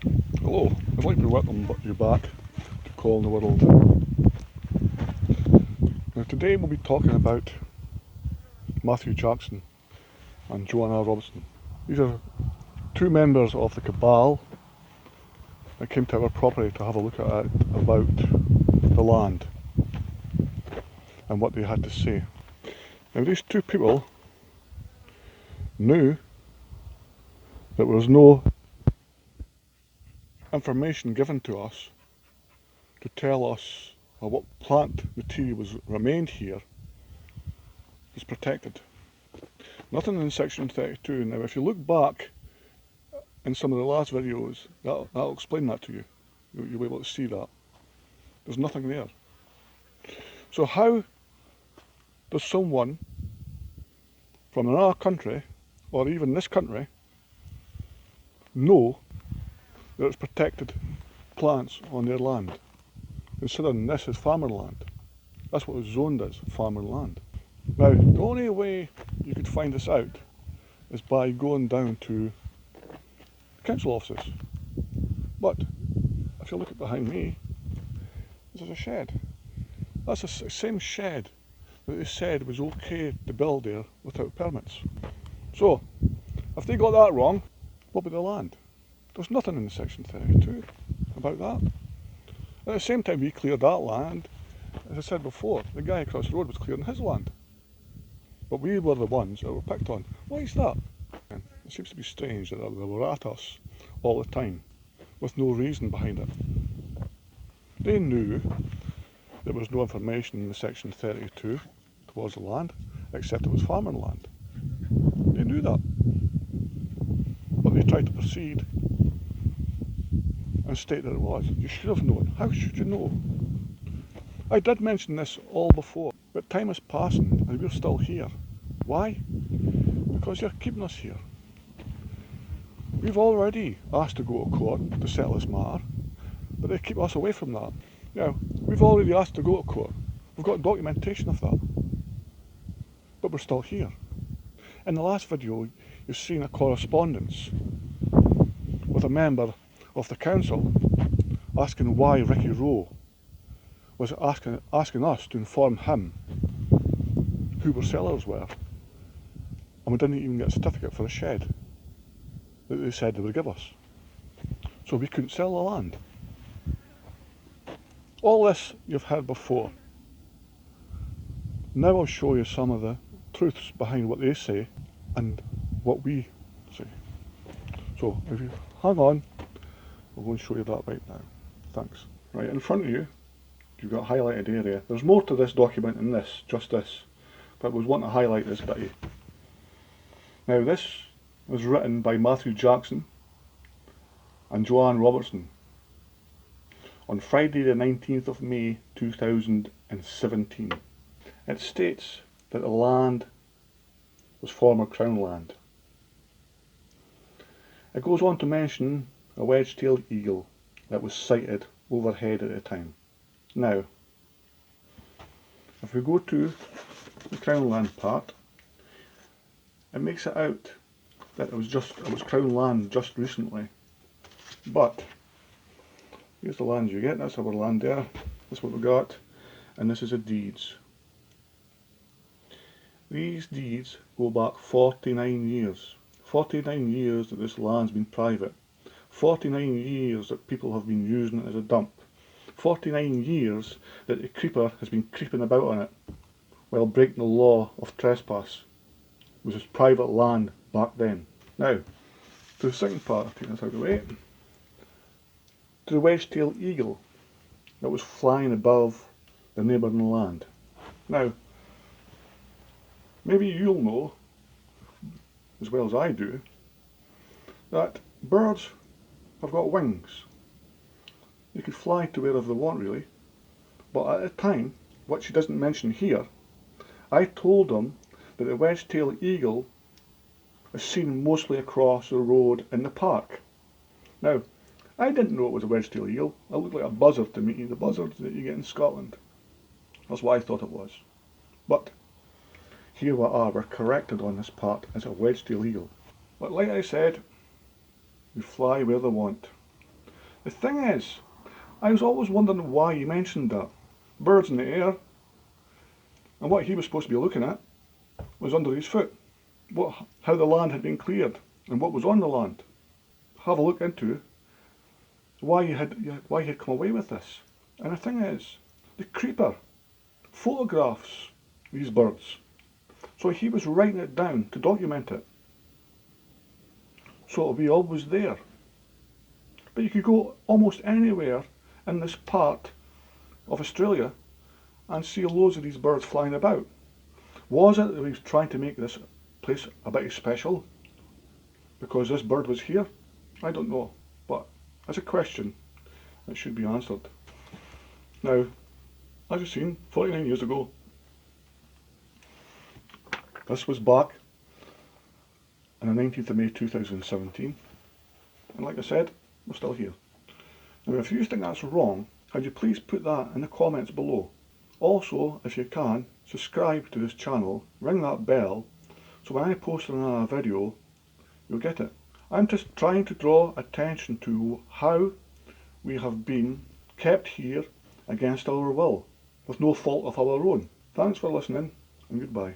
Hello, I'd like to welcome you back to Call in the World. Now today we'll be talking about Matthew Jackson and Joanna Robertson. These are two members of the cabal that came to our property to have a look at it about the land and what they had to say. Now these two people knew that there was no information given to us to tell us what plant material was remained here is protected. Nothing in section 32. Now if you look back in some of the last videos, that'll explain that to you. You'll be able to see that. There's nothing there. So how does someone from another country, or even this country, know that it's protected plants on their land, considering this is farmer land? That's what it's zoned as, farmer land. Now, the only way you could find this out is by going down to the council offices. But if you look at behind me, there's a shed. That's the same shed that they said was okay to build there without permits. So, if they got that wrong, what about the land? There's nothing in section 32 about that. At the same time we cleared that land, as I said before, the guy across the road was clearing his land. But we were the ones that were picked on. Why is that? It seems to be strange that they were at us all the time, with no reason behind it. They knew there was no information in the section 32 towards the land, except it was farming land. They knew that. But they tried to proceed and state that it was. You should have known. How should you know? I did mention this all before, but time is passing and we're still here. Why? Because you're keeping us here. We've already asked to go to court to settle this matter, but they keep us away from that. Now, we've already asked to go to court. We've got documentation of that. But we're still here. In the last video, you've seen a correspondence with a member of the council asking why Ricky Rowe was asking us to inform him who our sellers were. And we didn't even get a certificate for a shed that they said they would give us. So we couldn't sell the land. All this you've heard before. Now I'll show you some of the truths behind what they say and what we say. So if you hang on, I'll go and show you that right now. Thanks. Right in front of you, you've got a highlighted area. There's more to this document than this, just this. But I was wanting to highlight this bit. Now this was written by Matthew Jackson and Joanna Robertson on Friday the 19th of May 2017. It states that the land was former Crown land. It goes on to mention a wedge-tailed eagle that was sighted overhead at the time. Now, if we go to the Crown land part, it makes it out that it was Crown land just recently. But here's the land you get. That's our land there. That's what we got, and this is the deeds. These deeds go back 49 years. 49 years that this land's been private. 49 years that people have been using it as a dump. 49 years that the creeper has been creeping about on it while breaking the law of trespass. It was his private land back then. Now, to the second part, I'll take this out of the way. To the wedge-tailed eagle that was flying above the neighbouring land. Now, maybe you'll know, as well as I do, that birds have got wings. They could fly to wherever they want really, but at the time, what she doesn't mention here, I told them that the wedge-tailed eagle is seen mostly across the road in the park. Now, I didn't know it was a wedge-tailed eagle. It looked like a buzzard to me, the buzzards that you get in Scotland. That's what I thought it was. But here we are, we're corrected on this part as a wedge-tailed eagle. But like I said, they fly where they want. The thing is, I was always wondering why he mentioned that. Birds in the air, and what he was supposed to be looking at was under his foot. How the land had been cleared and what was on the land. Have a look into why he had come away with this. And the thing is, the creeper photographs these birds. So he was writing it down to document it. So it'll be always there. But you could go almost anywhere in this part of Australia and see loads of these birds flying about. Was it that he was trying to make this place a bit special because this bird was here? I don't know, but it's a question that should be answered. Now, as you've seen, 49 years ago, this was back on the 19th of May 2017, and like I said, we're still here. Now, if you think that's wrong, could you please put that in the comments below? Also, if you can, subscribe to this channel, ring that bell, so when I post another video, you'll get it. I'm just trying to draw attention to how we have been kept here against our will, with no fault of our own. Thanks for listening, and goodbye.